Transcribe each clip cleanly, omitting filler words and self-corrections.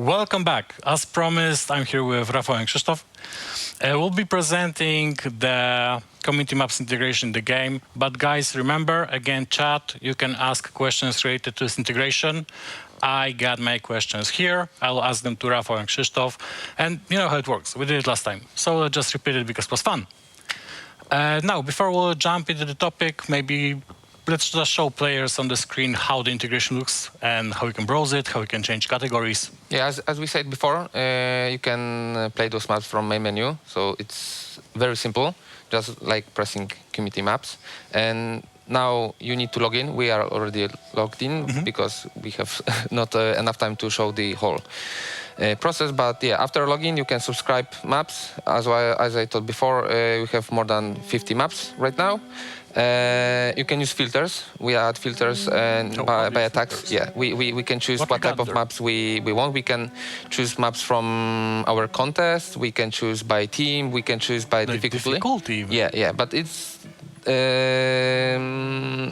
welcome back. As promised, I'm here with Rafał and Krzysztof. We'll be presenting the community maps integration in the game. But guys, remember, again, chat, you can ask questions related to this integration. I got my questions here. I'll ask them to Rafał and Krzysztof. And you know how it works. We did it last time. So let's just repeat it because it was fun. Now, before we jump into the topic, maybe let's just show players on the screen how the integration looks and how you can browse it, how you can change categories. Yeah, as we said before, you can play those maps from main menu. So it's very simple, just like pressing community maps. And now you need to log in. We are already logged in because we have not enough time to show the whole process. But yeah, after login, you can subscribe maps. As I told before, we have more than 50 maps right now. You can use filters. We add filters and by attacks. Yeah, we can choose what type of maps we want. We can choose maps from our contest. We can choose by team. We can choose by difficulty. Even. Yeah, but it's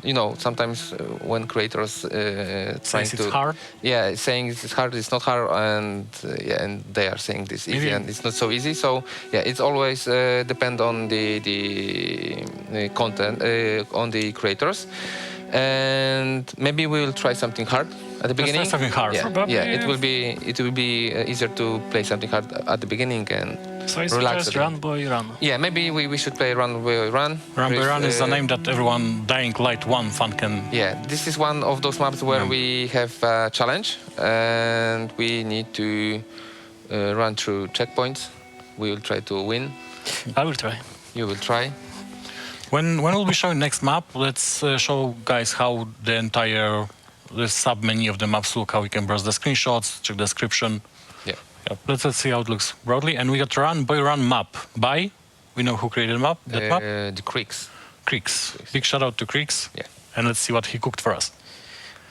you know, sometimes when creators trying to, it's hard. Yeah, saying it's hard, it's not hard, and yeah, and they are saying this easy, and it's not so easy. So yeah, it's always depend on the content on the creators, and maybe we will try something hard at the beginning. Something hard. Yeah, it will be easier to play something hard at the beginning and. So it's just run, boy, run. Yeah, maybe we should play Run, Boy, Run. Run, Boy, Run is the name that everyone Dying Light 1 fan can... Yeah, this is one of those maps where we have a challenge and we need to run through checkpoints. We will try to win. I will try. You will try. When we'll be showing next map, let's show guys how the entire sub-menu of the maps look, how we can browse the screenshots, check the description. Yeah, let's see how it looks broadly. And we got Run, Boy, Run map by, we know who created map, that map? The Creeks. Creeks. Big shout out to Creeks. Yeah. And let's see what he cooked for us.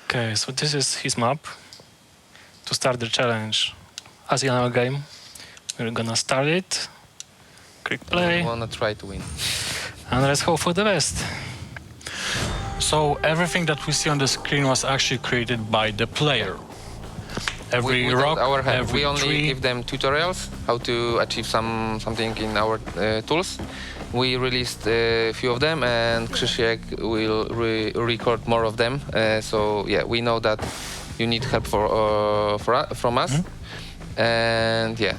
Okay, so this is his map. To start the challenge, as in our game, we're gonna start it. Click play. We wanna try to win. And let's hope for the best. So everything that we see on the screen was actually created by the player. Every rock, every we only tree. give them tutorials how to achieve something in our tools. We released a few of them, and Krzysiek will record more of them. So yeah, we know that you need help from us, and yeah,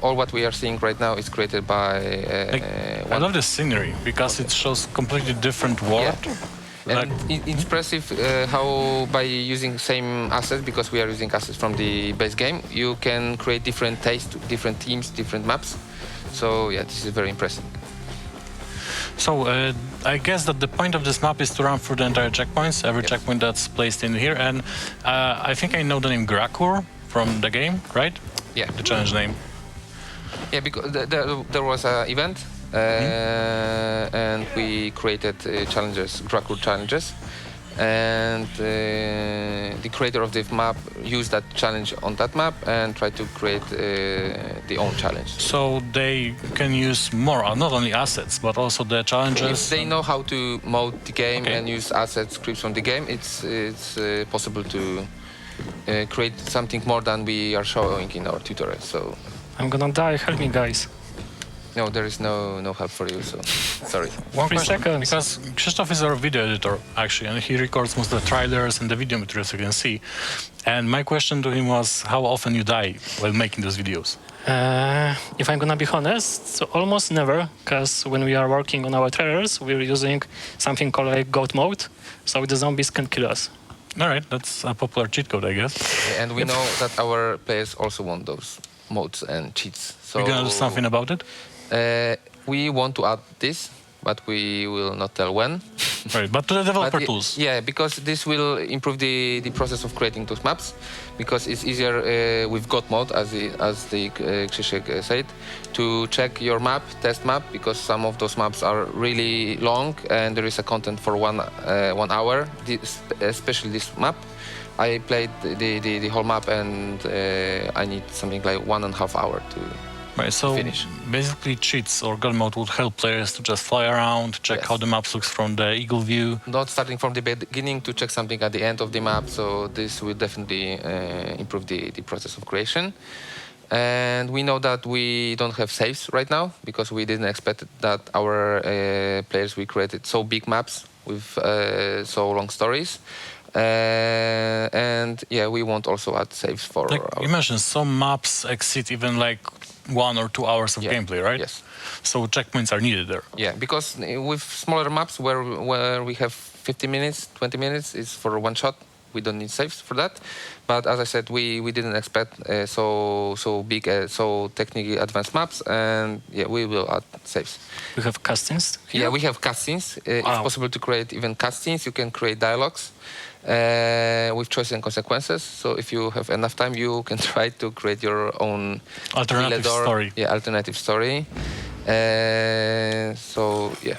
all what we are seeing right now is created by. I love the scenery because it shows completely different world. Yeah. And it's impressive how by using same assets, because we are using assets from the base game, you can create different tastes, different teams, different maps. So yeah, this is very impressive. So I guess that the point of this map is to run through the entire checkpoints, every checkpoint that's placed in here. And I think I know the name Grakur from the game, right? Yeah. The challenge name. Yeah, because there was an event. And we created challenges, Grakur challenges, and the creator of the map used that challenge on that map and tried to create the own challenge. So they can use more, not only assets, but also the challenges. If they know how to mode the game and use assets, scripts from the game, it's possible to create something more than we are showing in our tutorial. So I'm gonna die. Help me, guys. No, there is no help for you, so sorry. One question, because Krzysztof is our video editor, actually, and he records most of the trailers and the video materials you can see. And my question to him was, how often you die while making those videos? If I'm gonna be honest, so almost never, because when we are working on our trailers, we're using something called like goat mode, so the zombies can kill us. All right, that's a popular cheat code, I guess. And we know that our players also want those modes and cheats. So we're gonna do something about it? We want to add this, but we will not tell when. Right, but to the developer tools. Yeah, because this will improve the process of creating those maps, because it's easier with God mode, as the Krzysiek said, to check your map, test map, because some of those maps are really long and there is a content for 1 hour, especially this map. I played the whole map and I need something like 1.5 hours Right, so finish. basically cheats or god mode would help players to just fly around, check Yes. how the map looks from the eagle view. Not starting from the beginning to check something at the end of the map. So this will definitely improve the process of creation. And we know that we don't have saves right now because we didn't expect that our players will create so big maps with so long stories. And yeah, we won't also add saves for Like our... you mentioned, some maps exceed even like 1 or 2 hours of Yeah. gameplay, right? Yes. So checkpoints are needed there. Yeah, because with smaller maps where we have 50 minutes, 20 minutes is for one shot. We don't need saves for that. But as I said, we didn't expect so big, so technically advanced maps, and yeah, we will add saves. We have castings here? Yeah, we have cutscenes. It's Wow. possible to create even cutscenes. You can create dialogues with choices and consequences. So if you have enough time, you can try to create your own Alternative wielders. story. Yeah, alternative story. So yeah.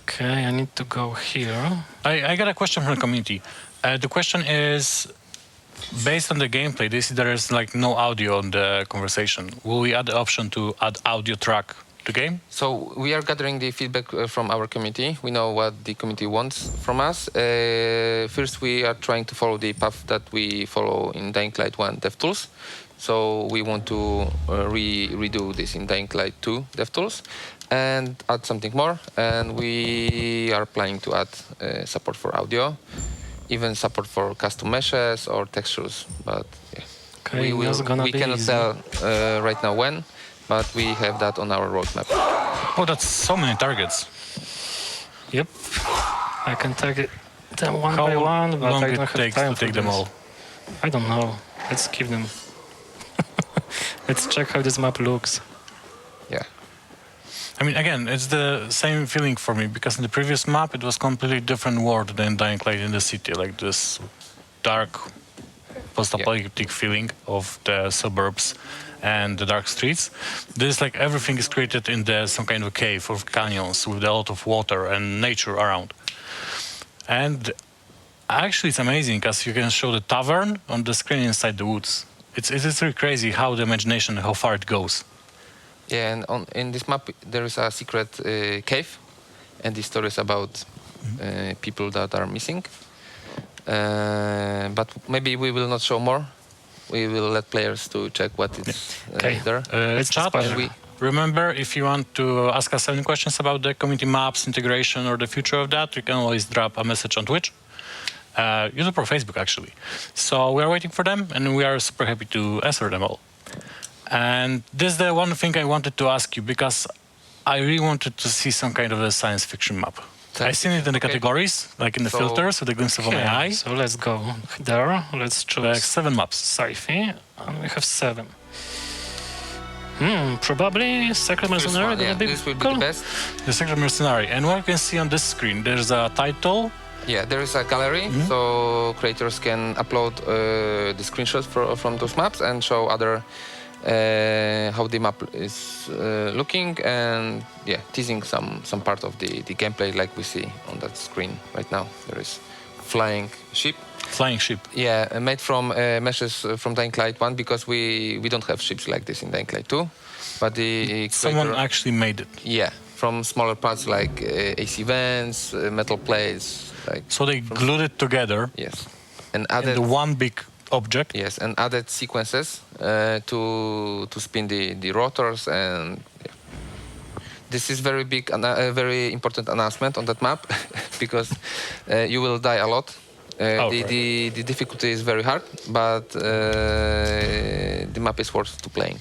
Okay, I need to go here. I got a question from the community. The question is, based on the gameplay, they see there is like no audio on the conversation. Will we add the option to add audio track to game? So we are gathering the feedback from our community. We know what the community wants from us. First, we are trying to follow the path that we follow in Dying Light 1 DevTools. So we want to redo this in Dying Light 2 DevTools and add something more. And we are planning to add support for audio, even support for custom meshes or textures. But yeah, Okay, that's gonna we be cannot easy. tell right now when, but we have that on our roadmap. Oh, that's so many targets. Yep. I can take them one How by one, but long I it don't have takes time to for take them this. all? I don't know. Let's keep them. Let's check how this map looks. Yeah. I mean, again, it's the same feeling for me because in the previous map it was completely different world than Dying Light in the city, like this dark post-apocalyptic feeling of the suburbs and the dark streets. This like everything is created in some kind of cave or canyons with a lot of water and nature around. And actually it's amazing because you can show the tavern on the screen inside the woods. It's really crazy how the imagination, how far it goes. Yeah, and in this map there is a secret cave, and the story is about people that are missing. But maybe we will not show more. We will let players to check what is Okay. there. It's the Chat, spoiler. remember, if you want to ask us any questions about the community maps, integration, or the future of that, you can always drop a message on Twitch. YouTube or Facebook, actually. So we are waiting for them, and we are super happy to answer them all. And this is the one thing I wanted to ask you, because I really wanted to see some kind of a science fiction map. I've seen it in the Okay. categories, like in the So- filters with the glimpse of an Okay, AI. so let's go there. Let's choose Like 7 maps. sci-fi, and we have 7. Probably Sacred This Mercenary one, gonna yeah, be this will be cool. the best. The Secret Mercenary. And what you can see on this screen, there's a title. Yeah, there is a gallery, so creators can upload the screenshots from those maps and show other how the map is looking, and yeah, teasing some part of the gameplay like we see on that screen right now. There is flying ship. Flying ship. Yeah, made from meshes from Dying Light 1 because we don't have ships like this in Dying Light 2. But the Someone creator, actually made it. yeah, from smaller parts like AC vents, metal plates, like So they glued it together yes, and in added the one big object. yes, and added sequences to spin the rotors, and yeah. This is very big and a very important announcement on that map because you will die a lot. Right. The difficulty is very hard, but the map is worth to playing.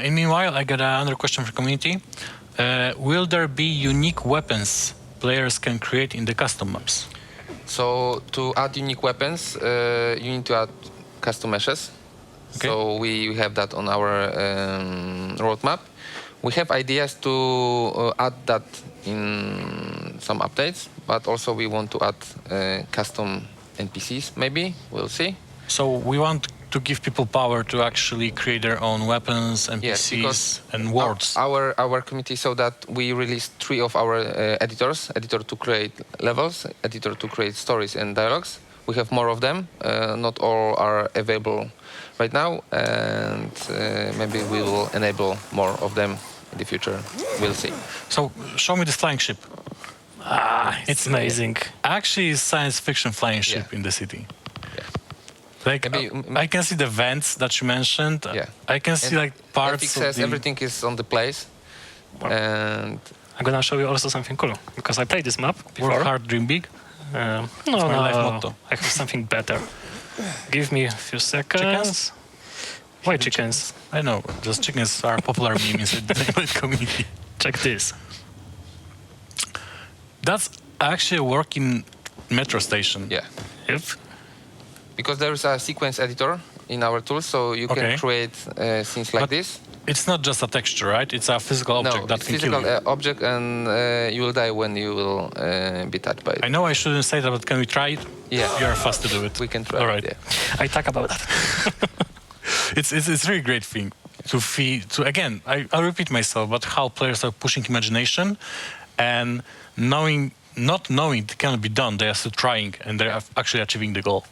In meanwhile, I got another question from the community. Will there be unique weapons players can create in the custom maps? So to add unique weapons, you need to add custom meshes. Okay. So we have that on our roadmap. We have ideas to add that in some updates, but also we want to add custom NPCs, maybe. We'll see. So we want to give people power to actually create their own weapons, NPCs, Yes, because and worlds. Our committee saw that we released 3 of our editors: editor to create levels, editor to create stories and dialogues. We have more of them. Not all are available right now, and maybe we will enable more of them in the future. We'll see. So show me this flying ship. It's amazing. Actually, a science fiction flying ship Yeah. in the city. Yeah. Like Maybe- I can see the vents that you mentioned. Yeah. I can see And like parts FX of says the. everything is on the place, and I'm gonna show you also something cool because I played this map before. Work hard, dream big. No, my no, life motto. I have something better. Give me a few seconds. Chickens? Why chickens? I know, just chickens are a popular meme inside the Nightmare community. Check this. That's actually a working metro station. yeah, Yep. because there is a sequence editor in our tool, so you Okay. can create things like But this. It's not just a texture, right? It's a physical object No, that it's can kill physical you. object, and you will die when you will be touched by it. I know I shouldn't say that, but can we try it? Yeah. You are fast to do it. We can try. All right. It, yeah. I talk about that. It's really great thing to feed. To again, I'll repeat myself, but how players are pushing imagination and not knowing it cannot be done. They are still trying and they're actually achieving the goal.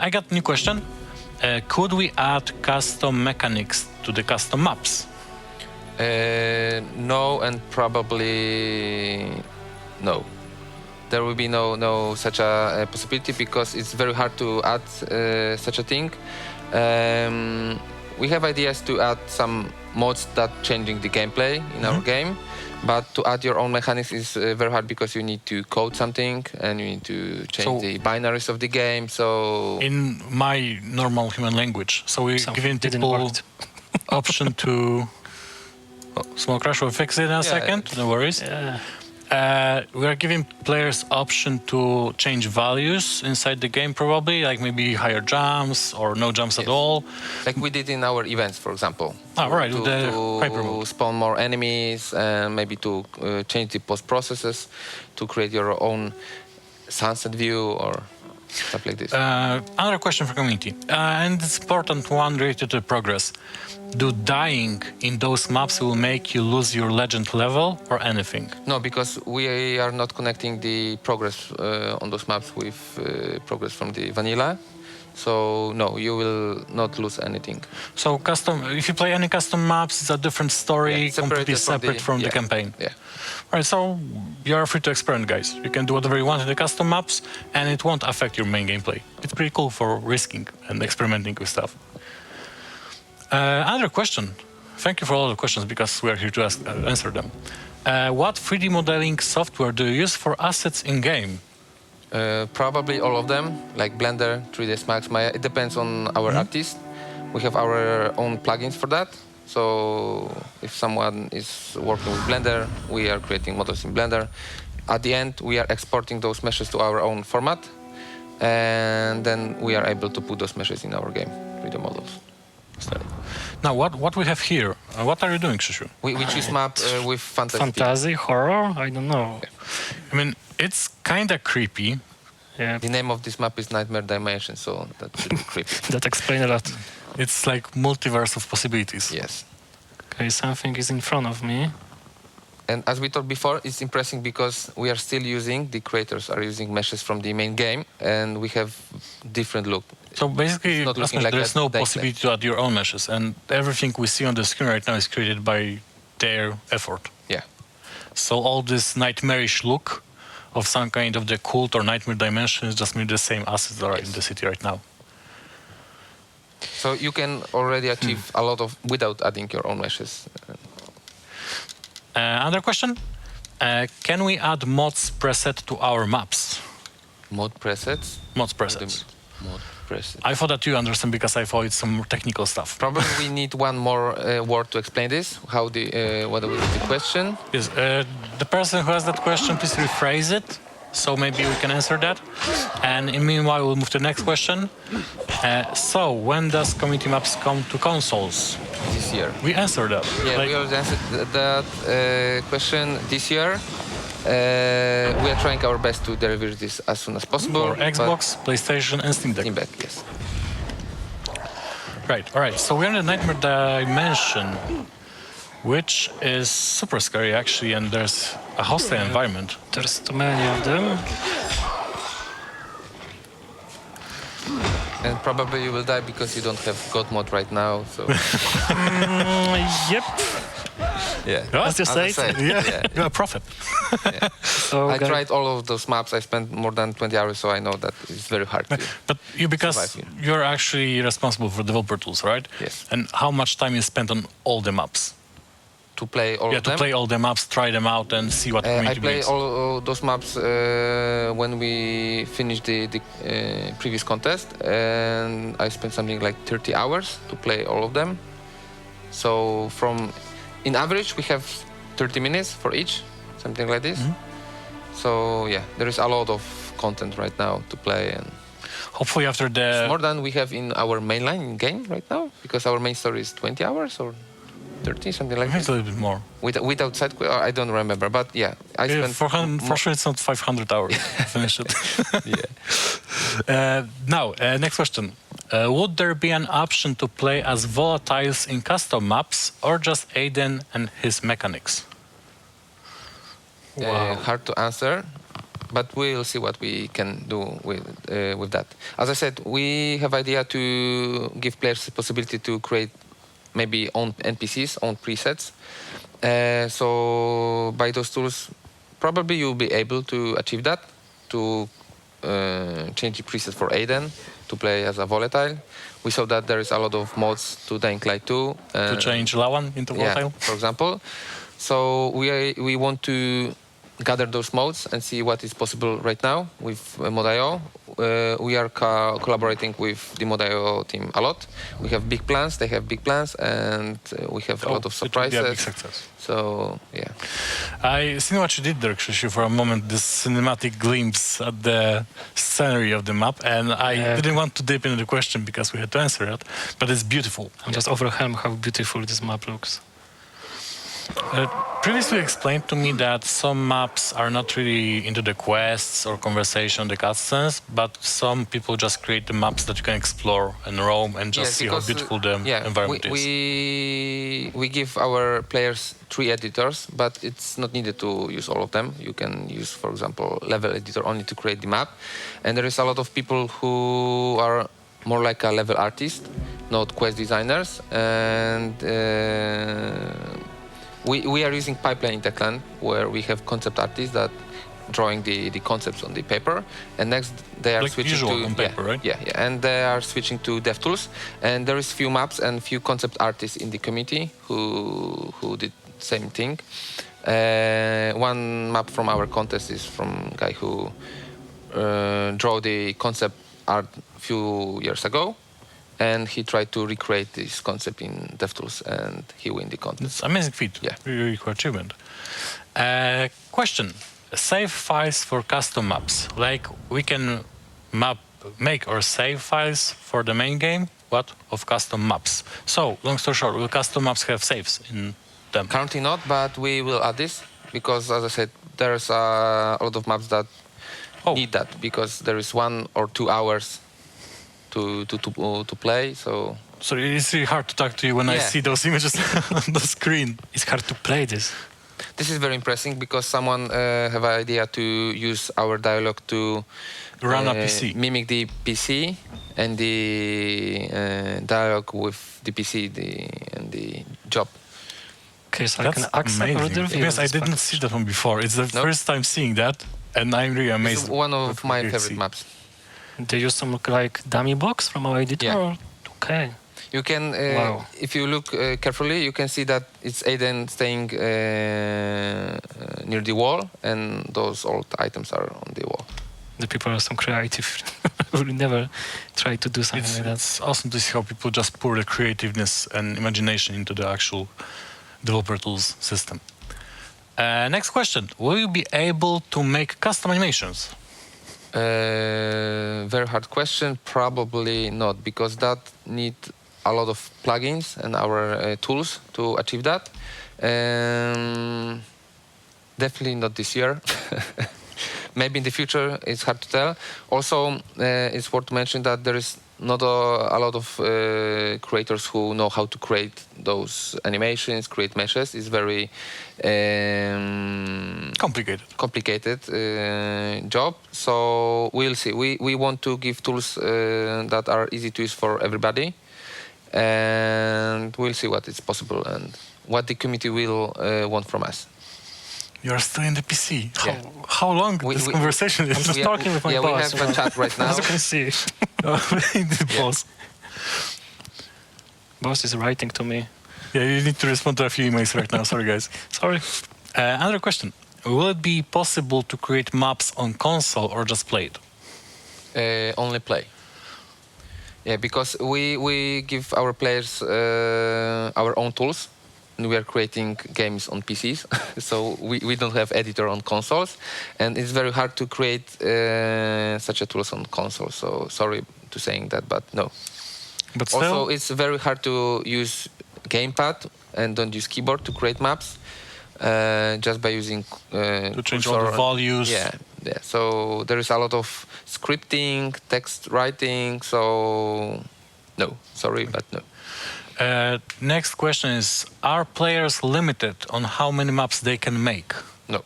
I got a new question. Could we add custom mechanics to the custom maps? No, and probably no. There will be no such a possibility because it's very hard to add such a thing. We have ideas to add some mods that changing the gameplay in our game, but to add your own mechanics is very hard because you need to code something and you need to change So- the binaries of the game. So In my normal human language. So we're Something giving didn't people work. option to. Oh, small crash will fix it in a second. No worries. Yeah. We are giving players option to change values inside the game, probably, like maybe higher jumps or no jumps at Yes. all. like we did in our events, for example. Right, with the hyper To mode. spawn more enemies and maybe to change the post processes to create your own sunset view or stuff like this. Another question for community, and it's important one related to progress. Do dying in those maps will make you lose your legend level or anything? No, because we are not connecting the progress on those maps with progress from the vanilla. So no, you will not lose anything. So if you play any custom maps, it's a different story, Yeah, completely separated separate from the yeah, campaign. Yeah. All right, so you're free to experiment, guys. You can do whatever you want in the custom maps, and it won't affect your main gameplay. It's pretty cool for risking and experimenting with stuff. Another question. Thank you for all the questions because we are here to answer them. What 3D modeling software do you use for assets in game? Probably all of them, like Blender, 3ds Max, Maya. It depends on our artist. We have our own plugins for that. So if someone is working with Blender, we are creating models in Blender. At the end, we are exporting those meshes to our own format, and then we are able to put those meshes in our game, 3D models. Now, what we have here? What are you doing, Krzysiu? We choose map with fantasy. Fantasy, horror? I don't know. I mean, it's kind of creepy. Yeah, The name of this map is Nightmare Dimension, so that should be creepy. that explains a lot. It's like multiverse of possibilities. Yes. Okay, something is in front of me. And as we talked before, it's impressive because we are still the creators are using meshes from the main game, and we have different look. So basically, It's not as looking mentioned, like there's a no gameplay. possibility to add your own meshes, and everything we see on the screen right now is created by their effort. Yeah. So all this nightmarish look of some kind of the cult or nightmare dimension is just merely the same assets that are in the city right now. So you can already achieve a lot of without adding your own meshes. Another question: can we add mods preset to our maps? Mod presets. Mods presets. Mod presets. I thought that you understand because I thought it's some more technical stuff. Probably we need one more word to explain this. How what was the question? Yes, the person who has that question, please rephrase it, so maybe we can answer that. And in meanwhile, we'll move to the next question. So, when does community maps come to consoles? This year. We answered that. Yeah, Like, we already answered that question this year. We are trying our best to deliver this as soon as possible. for Xbox, PlayStation, and Steam Deck. Steam Deck, yes. Right, all right. So we're in the Nightmare Dimension, which is super scary, actually, and there's a hostile environment. There's too many of them. And probably you will die because you don't have God mode right now. So Yep. yeah, As you say. yeah. You're a prophet. So I tried all of those maps. I spent more than 20 hours, so I know that it's very hard to. But because survive here. you're actually responsible for developer tools, right? Yes. And how much time you spent on all the maps? To play all Yeah, of to them. play all the maps, try them out, and see what I community play brings. all those maps when we finished the previous contest, and I spent something like 30 hours to play all of them. So in average, we have 30 minutes for each, something like this. So yeah, there is a lot of content right now to play, and Hopefully after the... more than we have in our mainline game right now, because our main story is 20 hours or 30, something like Maybe that. a little bit more. Without side quest, I don't remember, but yeah, I Yeah, spent for sure it's not 500 hours to finish it. yeah. Now, next question. Would there be an option to play as volatiles in custom maps or just Aiden and his mechanics? Hard to answer, but we'll see what we can do with that. As I said, we have idea to give players the possibility to create maybe own NPCs, own presets. So by those tools, probably you'll be able to achieve that, to change the preset for Aiden to play as a volatile. We saw that there is a lot of mods to Dying Light 2. To change Lawan into volatile? For example. So we want to gather those modes and see what is possible right now with Mod.io. We are collaborating with the Mod.io team a lot. We have big plans, they have big plans, and we have a lot of surprises. It will be a big success. So, yeah. I seen what you did there, Krzysiu, for a moment, this cinematic glimpse at the scenery of the map, and I didn't want to dip into the question because we had to answer it, but it's beautiful. I'm just overwhelmed how beautiful this map looks. Previously explained to me that some maps are not really into the quests or conversation, the cutscenes, but some people just create the maps that you can explore and roam and just see how beautiful the environment is. We give our players 3 editors, but it's not needed to use all of them. You can use, for example, level editor only to create the map. And there is a lot of people who are more like a level artist, not quest designers. And we are using Pipeline in Techland, where we have concept artists that drawing the concepts on the paper, and next they are like switching visual to on paper, right? Yeah, and they are switching to DevTools, and there is few maps and few concept artists in the community who did same thing. One map from our contest is from a guy who drew the concept art a few years ago. And he tried to recreate this concept in DevTools, and he won the contest. It's an amazing feat. Yeah. Really cool achievement. Question. Save files for custom maps. Like, we can make or save files for the main game, but of custom maps. So, long story short, will custom maps have saves in them? Currently not, but we will add this, because, as I said, there's a lot of maps that need that, because there is 1 or 2 hours to play, so it's really hard to talk to you when I see those images on the screen. It's hard to play this. This is very impressive because someone have an idea to use our dialogue to run a PC, mimic the PC and the dialogue with the PC and the job. Okay, so that's I can accept amazing. Yes, I didn't see that one before. It's the first time seeing that, and I'm really amazed. It's one of my favorite maps. They use some like dummy box from our editor? Yeah. Okay. You can, if you look carefully, you can see that it's Aiden staying near the wall, and those old items are on the wall. The people are so creative. We never try to do something like that. It's awesome to see how people just pour the creativeness and imagination into the actual developer tools system. Next question. Will you be able to make custom animations? Very hard question. Probably not, because that need a lot of plugins and our tools to achieve that. Definitely not this year. Maybe in the future, it's hard to tell. Also, it's worth to mention that there is not a lot of creators who know how to create those animations, create meshes. It's very complicated job. So we'll see. We want to give tools that are easy to use for everybody, and we'll see what is possible and what the community will want from us. You're still in the PC. Yeah. How long this conversation is? I'm just talking with my boss. boss. We have a chat right now. As you can see. The boss. Boss is writing to me. Yeah, you need to respond to a few emails right now. Sorry, guys. Sorry. Another question. Will it be possible to create maps on console or just play it? Only play. Yeah, because we give our players our own tools. We are creating games on PCs, so we don't have editor on consoles, and it's very hard to create such a tools on consoles. So sorry to saying that, but no. But still, also, it's very hard to use gamepad and don't use keyboard to create maps, just by using to change all the values. Yeah. So there is a lot of scripting, text writing. So no, sorry, but no. Next question is, are players limited on how many maps they can make? No.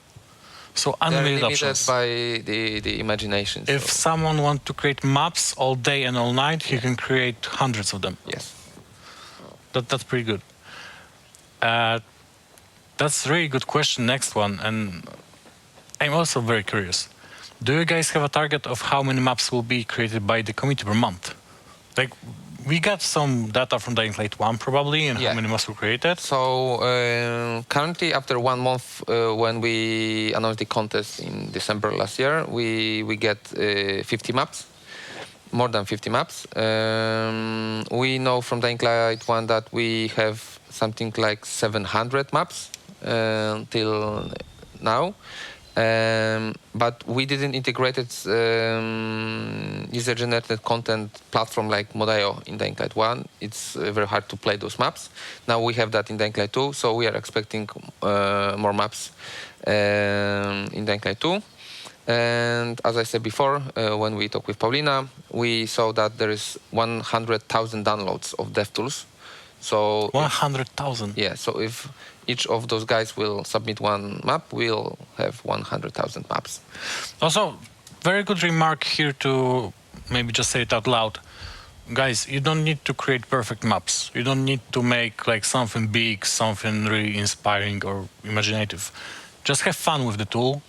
So They're unlimited limited options. by the imagination. If someone wants to create maps all day and all night, he can create hundreds of them. Yes. That's pretty good. That's a really good question, next one. And I'm also very curious. Do you guys have a target of how many maps will be created by the community per month? Like, we got some data from Dying Light 1 probably, and how many maps were created. So currently, after 1 month, when we announced the contest in December last year, we get 50 maps, more than 50 maps. We know from Dying Light 1 that we have something like 700 maps till now. But we didn't integrate user-generated content platform like Modeo in Dying Light 1. It's very hard to play those maps. Now we have that in Dying Light 2, so we are expecting more maps in Dying Light 2. And as I said before, when we talked with Paulina, we saw that there is 100,000 downloads of DevTools. So 100,000? Yeah, so if each of those guys will submit one map, we'll have 100,000 maps. Also, very good remark here to maybe just say it out loud. Guys, you don't need to create perfect maps. You don't need to make like something big, something really inspiring or imaginative. Just have fun with the tool.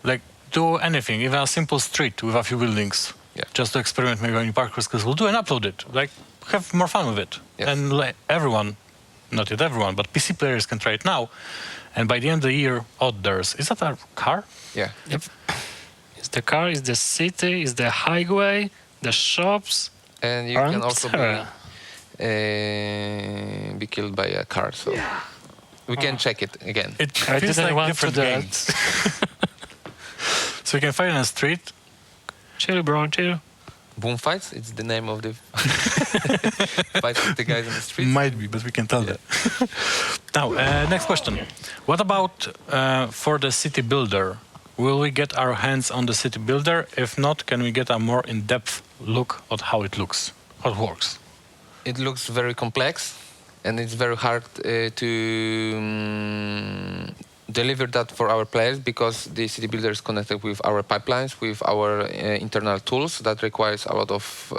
Like, do anything, even a simple street with a few buildings. Yeah. Just to experiment maybe on your parkour skills will do and upload it. Like, have more fun with it. Yes. And let everyone, not yet everyone, but PC players can try it now. And by the end of the year, there's, is that a car? Yeah. Yep. It's the car, it's the city, it's the highway, the shops. And you can also be killed by a car, so we can check it again. It I feels didn't like want different to do that. games. So you can fight on a street. Chill, bro, chill. Boom fights, it's the name of the fights with the guys on the street. Might be, but we can tell that. Now, next question. What about for the city builder? Will we get our hands on the city builder? If not, can we get a more in-depth look at how it looks, how it works? It looks very complex, and it's very hard to deliver that for our players because the city builder is connected with our pipelines, with our internal tools that requires a lot of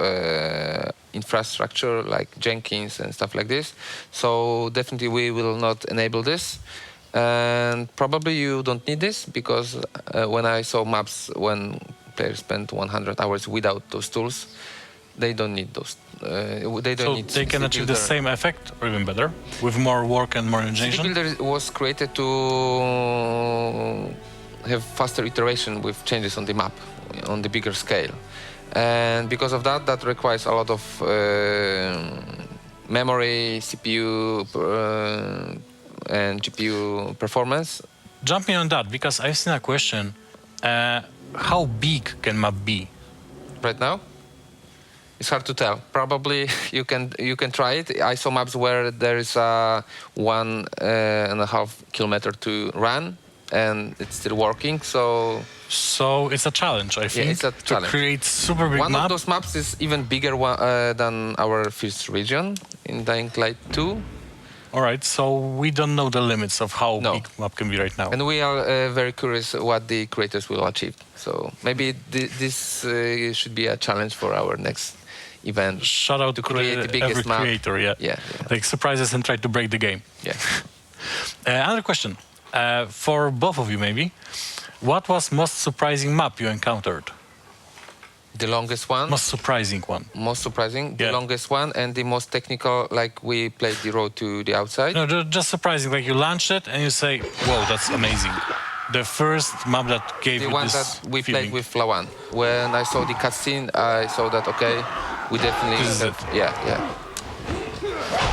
infrastructure like Jenkins and stuff like this. So definitely we will not enable this. And probably you don't need this because when I saw maps when players spend 100 hours without those tools, they don't need those. They don't need. So they can achieve the same effect or even better with more work and more imagination. City Builder was created to have faster iteration with changes on the map on the bigger scale, and because of that, that requires a lot of memory, CPU, and GPU performance. Jumping on that, because I've seen a question: how big can map be? Right now, it's hard to tell. Probably you can try it. I saw maps where there is a 1.5 kilometer to run, and it's still working. So So it's a challenge, I think, it's a to challenge. create super big One of map. those maps is even bigger than our first region in Dying Light 2. All right, so we don't know the limits of how No. big map can be right now. And we are very curious what the creators will achieve. So maybe this should be a challenge for our next event. Shout out to to create the biggest every map. creator, yeah. Yeah. Like surprise us and try to break the game. Yeah. Another question for both of you, maybe. What was most surprising map you encountered? The longest one. Most surprising one. Most surprising. The Yeah. longest one and the most technical. Like we played the road to the outside. No, just surprising. Like you launch it and you say, "Whoa, that's amazing." The first map that gave The you one this that we feeling. played with Flawan. When I saw the cutscene, I saw that okay, we definitely. This is it. Yeah.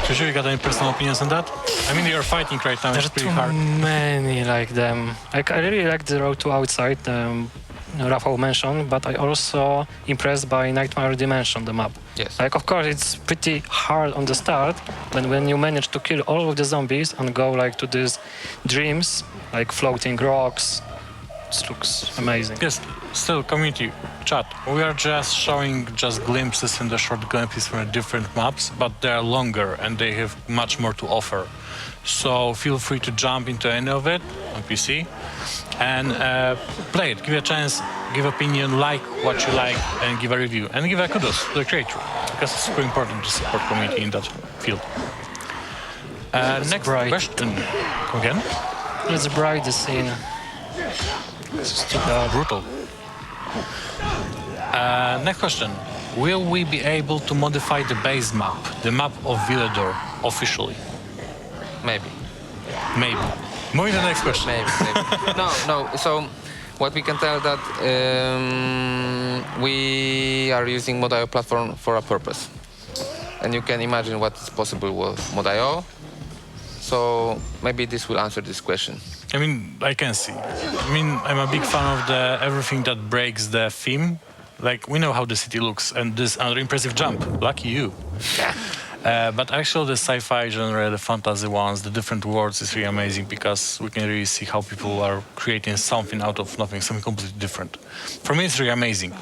Krzysiu, you got any personal opinions on that? I mean, you're fighting right now. There's It's pretty too hard. many like them. Like I really like the road to outside. Rafał mentioned, but I also impressed by Nightmare Dimension, the map. Yes. Like of course it's pretty hard on the start, but when you manage to kill all of the zombies and go like to these dreams, like floating rocks, it looks amazing. Yes, still, community, chat. We are just showing just glimpses and the short glimpses from different maps, but they are longer and they have much more to offer. So feel free to jump into any of it on PC and play it. Give it a chance, give opinion, like what you like, and give a review. And give a kudos to the creator, because it's super important to support community in that field. Next bright. question. Come again? Let's bright the scene. It's too bad. Brutal. Next question. Will we be able to modify the base map, the map of Wielders, officially? Maybe. Maybe. Moving to the next question. Maybe. No. So, what we can tell that we are using Mod.io platform for a purpose, and you can imagine what is possible with Mod.io. So maybe this will answer this question. I mean, I can see. I mean, I'm a big fan of the everything that breaks the theme. Like, we know how the city looks, and this another impressive jump. Lucky you. But actually, the sci-fi genre, the fantasy ones, the different worlds is really amazing because we can really see how people are creating something out of nothing, something completely different. For me, it's really amazing.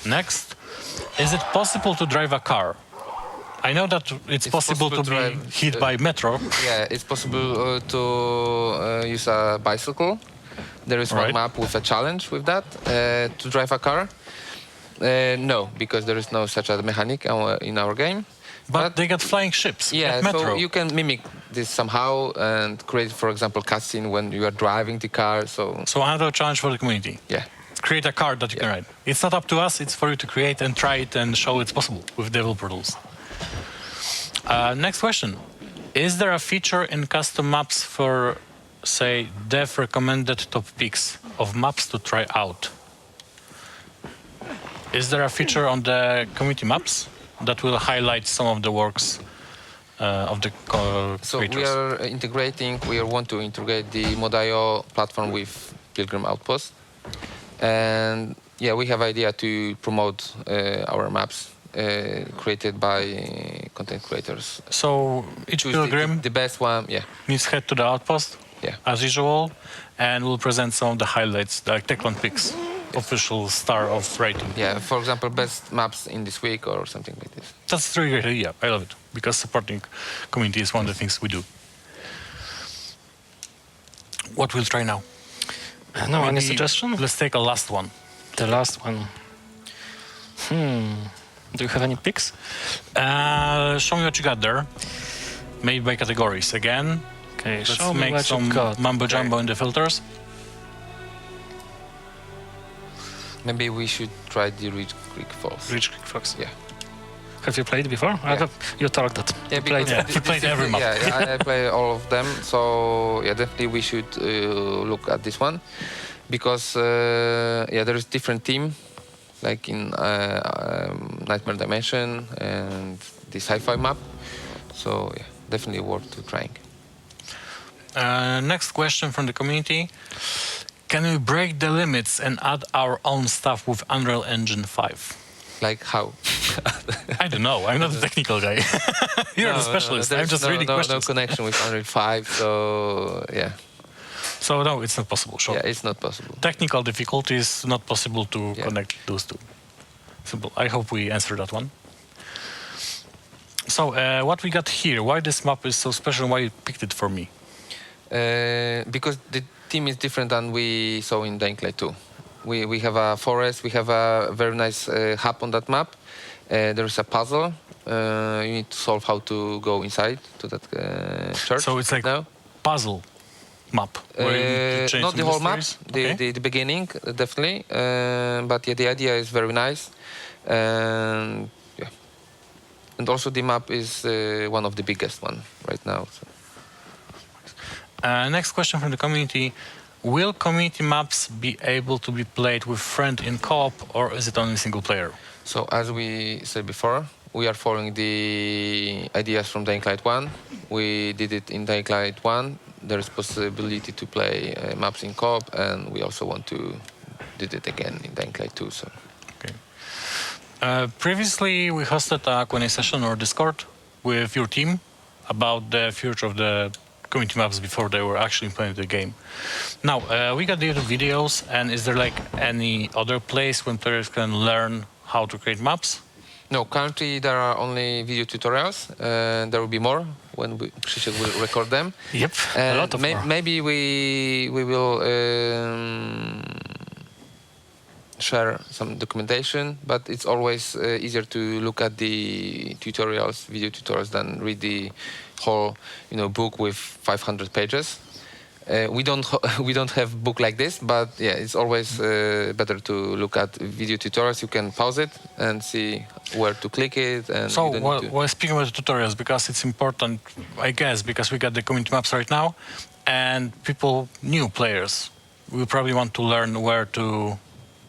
Next, is it possible to drive a car? I know that it's possible to be drive, hit by metro. Yeah, it's possible to use a bicycle. There is one Right. map with a challenge with that to drive a car. No, because there is no such a mechanic in our game. But they got flying ships Yeah, at metro. so you can mimic this somehow and create, for example, cutscene when you are driving the car. So another challenge for the community. yeah, Create a car that you can ride. It's not up to us, it's for you to create and try it and show it's possible with developer tools. Next question. Is there a feature in custom maps for, say, dev recommended top picks of maps to try out? Is there a feature on the community maps that will highlight some of the works of the so creators? we are integrating. We want to integrate the Mod.io platform with Pilgrim Outpost, and yeah, we have idea to promote our maps created by content creators. So each Choose pilgrim the best one. Yeah, needs head to the outpost, yeah. as usual, and we'll present some of the highlights, the Techland picks, official star of rating. Yeah, for example, best maps in this week or something like this. That's a really great idea. I love it because supporting community is one of the things we do. What we'll try now? No, any Maybe suggestion? Let's take a last one. The last one. Do you have any picks? Show me what you got there. Made by categories again. Okay, Let's show me make what some you got. mumbo jumbo in the filters. Maybe we should try the Rich Creek Falls. Rich Creek Fox. Yeah. Have you played before? I have, you told that. Yeah, You played. because Yeah, he played every map. Yeah, I play all of them. So yeah, definitely we should look at this one because yeah, there is different theme, like in Nightmare Dimension and the sci-fi map. So yeah, definitely worth to trying. Next question from the community. Can we break the limits and add our own stuff with Unreal Engine 5? Like how? I don't know. I'm not a technical guy. You're the specialist. I'm there's just reading no questions. connection with Unreal 5. So yeah. So no, it's not possible. Sure. Yeah, it's not possible. Technical difficulties, not possible to connect those two. Simple. I hope we answered that one. So what we got here? Why this map is so special? Why you picked it for me? Because the theme is different than we saw in Dying Light 2. We have a forest. We have a very nice hub on that map. There is a puzzle. You need to solve how to go inside to that church. So it's like now. Puzzle map. Where you change Not some the whole map. mysteries? The beginning, definitely. But yeah, the idea is very nice. And yeah, and also the map is one of the biggest one right now. So. Next question from the community. Will community maps be able to be played with friend in co-op, or is it only single player? So as we said before, we are following the ideas from Dying Light 1. We did it in Dying Light 1. There is possibility to play maps in co-op, and we also want to did it again in Dying Light 2. So. Okay. Previously, we hosted a Q&A session or Discord with your team about the future of the community maps before they were actually playing the game. Now, we got the other videos, and is there like any other place when players can learn how to create maps? No, currently there are only video tutorials. There will be more when Krzysiek will record them. Yep, a lot of more. Maybe we will share some documentation, but it's always easier to look at the tutorials, video tutorials, than read the whole, book with 500 pages. We don't have book like this, but yeah, it's always better to look at video tutorials. You can pause it and see where to click it. And so we're speaking about the tutorials because it's important, I guess, because we got the community maps right now, and new players, will probably want to learn where to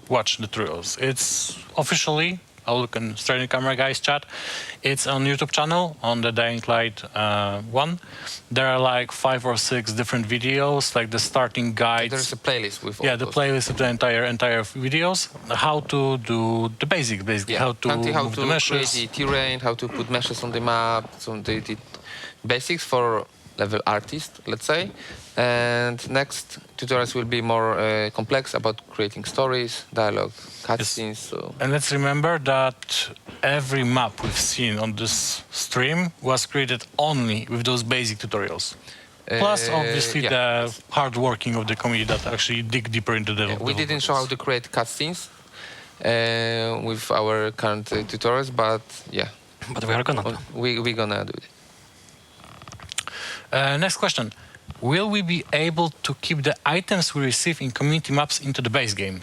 watch the tutorials. It's officially, I'll look in straight in camera, guys, chat. It's on YouTube channel, on the Dying Light 1. There are like 5 or 6 different videos, like the starting guides. There's a playlist with all the playlist of the entire videos. How to do the basics, basically. Yeah. How to move the meshes. Create the terrain, how to put meshes on the map, some the basics for level artist, let's say. And next tutorials will be more complex about creating stories, dialogue, cutscenes. So. And let's remember that every map we've seen on this stream was created only with those basic tutorials. Plus, obviously, the hard working of the community that actually dig deeper into the. We didn't show how to create cutscenes with our current tutorials, but yeah. But we are gonna do. We're gonna do it. Next question. Will we be able to keep the items we receive in community maps into the base game?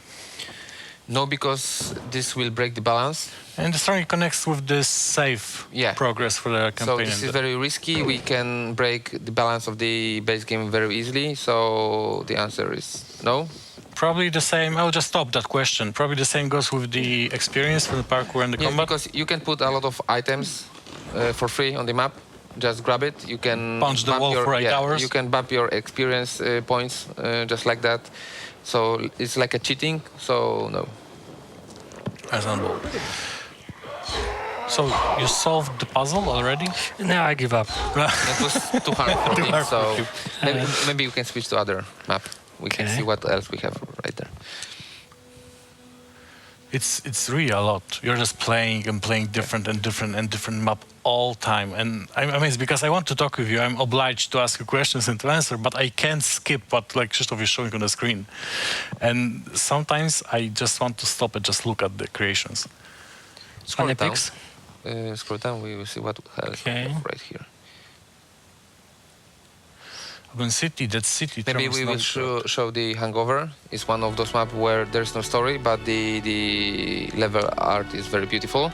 No, because this will break the balance. And the story connects with this save progress for the campaign. So this is very risky. We can break the balance of the base game very easily. So the answer is no. Probably the same. I'll just stop that question. Probably the same goes with the experience for the parkour and the combat. Because you can put a lot of items for free on the map. Just grab it. You can punch the wall for 8 hours. You can bump your experience points just like that. So it's like a cheating. So no. Understandable. So you solved the puzzle already? No, I give up. It was too hard for me. So maybe you can switch to other map. We can see what else we have right there. It's really a lot. You're just playing and playing different map all time. And I'm amazed because I want to talk with you. I'm obliged to ask you questions and to answer, but I can't skip what Krzysztof is showing on the screen. And sometimes I just want to stop and just look at the creations. Scroll down. Scroll down, we will see what else we have right here. That city. Maybe we will show the Hangover. It's one of those maps where there's no story, but the level art is very beautiful.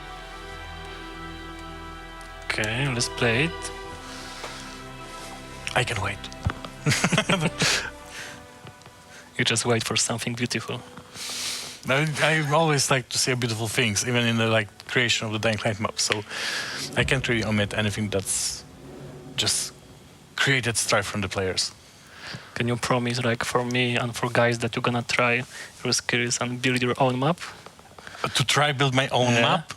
Okay, let's play it. I can wait. You just wait for something beautiful. I always like to see beautiful things, even in the creation of the Dying Light map. So I can't really omit anything that's just created strife from the players. Can you promise, for me and for guys, that you're gonna try your skills and build your own map? To try build my own map?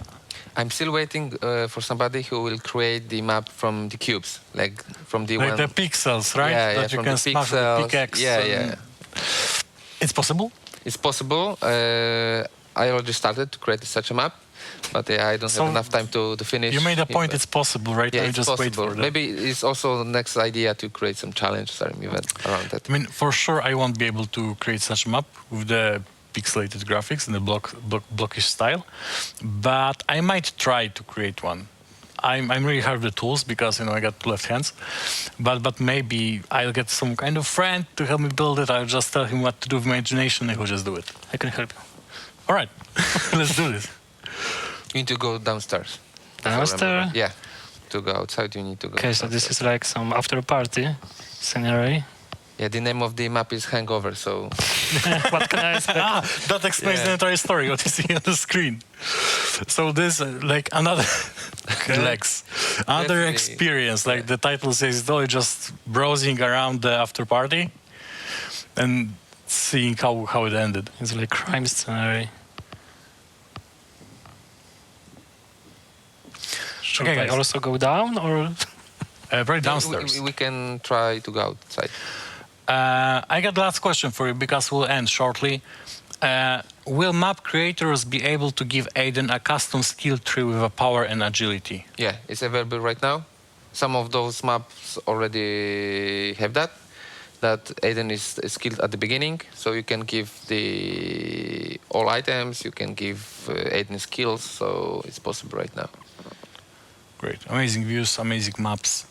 I'm still waiting for somebody who will create the map from the cubes, like from the Like one. the pixels, right? Yeah, That you from can the smash with pixels. pickaxe. Yeah, and- yeah. It's possible? It's possible. I already started to create such a map, but I don't So have enough time to finish. You made a it, point, but- it's possible, right? Yeah, Now you it's just wait possible. for that. Maybe it's also the next idea to create some challenges or event around that. I mean, for sure, I won't be able to create such a map with the pixelated graphics and the blockish style, but I might try to create one. I'm really hard with the tools because I got two left hands, but maybe I'll get some kind of friend to help me build it. I'll just tell him what to do with my imagination, and he'll just do it. I can help you. All right, let's do this. You need to go downstairs. Downstairs? Yeah. To go outside, you need to go. Okay, so this downstairs. is like some after party scenario. Yeah, the name of the map is Hangover, so What can I expect? That explains the Yeah. entire story, what you see on the screen. So this, like another legs, another Definitely. experience. Like the title says, though, just browsing around the after party and seeing how it ended. It's like crime scenario. Should Okay, I guys. also go down or? Right downstairs. we can try to go outside. I got the last question for you because we'll end shortly. Will map creators be able to give Aiden a custom skill tree with a power and agility? Yeah, it's available right now. Some of those maps already have that. That Aiden is skilled at the beginning, so you can give the all items. You can give Aiden skills, so it's possible right now. Great. Amazing views, amazing maps.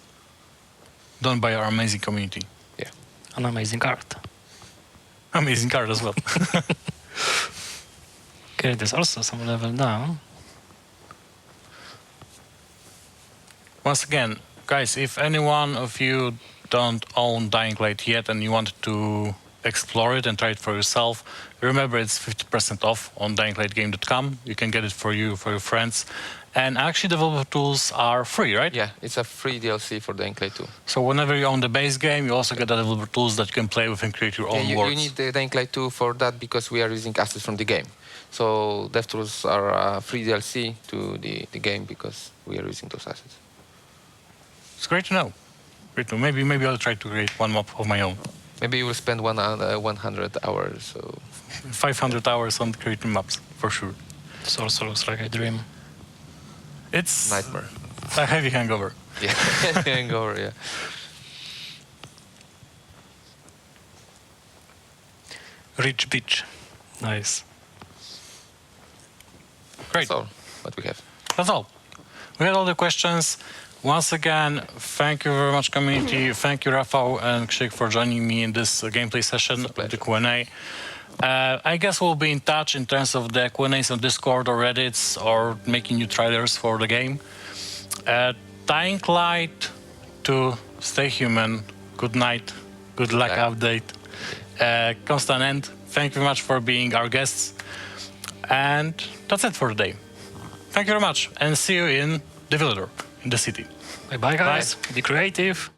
Done by our amazing community. Yeah. An amazing art. Amazing card as well. Okay, there's also some level down. Once again, guys, if any one of you don't own Dying Light yet and you want to explore it and try it for yourself, remember it's 50% off on dyinglightgame.com. You can get it for you, for your friends. And actually, developer tools are free, right? Yeah, it's a free DLC for Dying Light 2. So whenever you own the base game, you also get the developer tools that you can play with and create your own Yeah, worlds. you need the Dying Light 2 for that because we are using assets from the game. So DevTools are a free DLC to the game because we are using those assets. It's great to know. Great to know. Maybe I'll try to create one map of my own. Maybe you will spend 100 hours. So 500 hours on creating maps, for sure. This also looks like a dream. It's nightmare. a heavy hangover. Yeah, hangover. Yeah. Rich beach. Nice. Great. That's all what we have. That's all. We had all the questions. Once again, thank you very much, community. Thank you, Rafał and Krzyk, for joining me in this gameplay session of the Q&A. I guess we'll be in touch in terms of the Q&As on Discord or Reddit or making new trailers for the game. Dying Light to Stay Human. Good night. Good luck update. Comes to an end. Thank you very much for being our guests. And that's it for today. Thank you very much and see you in the Villager, in the city. Bye bye, guys. Be creative.